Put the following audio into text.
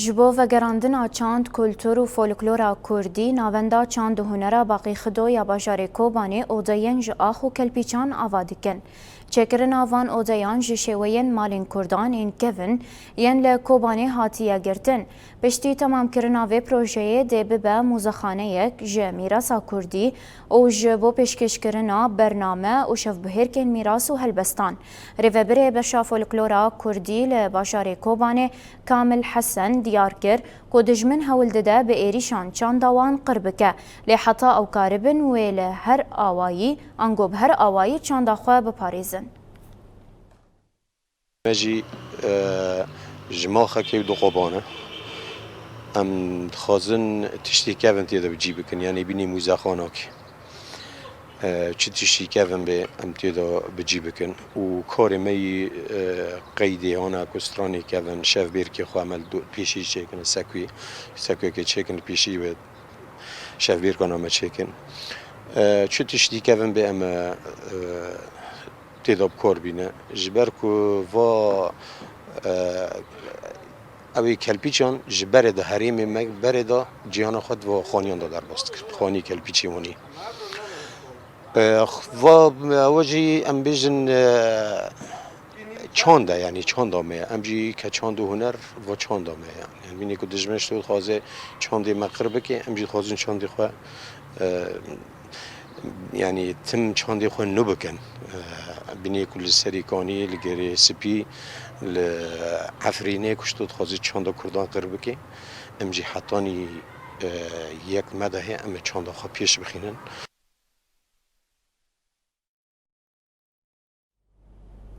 جبو وگراندنا چاند کلتور و فولکلورا کردی ناوندا چاند و هنرا باقی خدو یا باجار کوبانی اودین ج آخو کلپیچان آوادکن. چکرن آوان اودیان ج شوین مالین کردان این کون ین لکوبانی هاتیه گرتن. پشتی تمام کرنا و پروژه دی به موزخانه یک ج میراسا کردی او جبو پیشکش کرنا برنامه و شف بهرکن میراس و هلبستان. ریوبره بشا فولکلورا کردی لباجار کوبانی کامل حسن دیار کر که دجمن هول داده به ایریشان چاندوان قربکه لحتا او کاربن و لهر آوایی انگو به هر آوایی چانداخواه بپاریزن. مجی جماخه که دو قبانه ام خازن تشتی کردن تیدا بجی بکن یعنی بینی موزه خاناک چه تشتی کردن به ام تیدا بجی بکن و کار می قیدی آن کسترانی کردن شف بیر که خو عمل پیشی چکن سکوی که چکن پیشی و شف بیر کنم چکن چه تشتی کردن به ام تیدا بکار بینه جبر کو و اوی کلپیچان جبر ده حریم مگ بر ده جهان خود و خانیان ده در باست کرد خانی کلپیچی مونی و اوجی ام بیشن چانده یعنی چانده می امجی که چاند هنر و چانده می یعنی بینی که دجمنش تو خازه چانده مقربه که امجی خازن چانده خو يعني تم چاندي خو نبكن بني كل سريكاني لجري سبي لعفرينه كشتود خازي چاندا كردان قربكي امجي حتاني يك مده ام چاندا خو پیش بخينن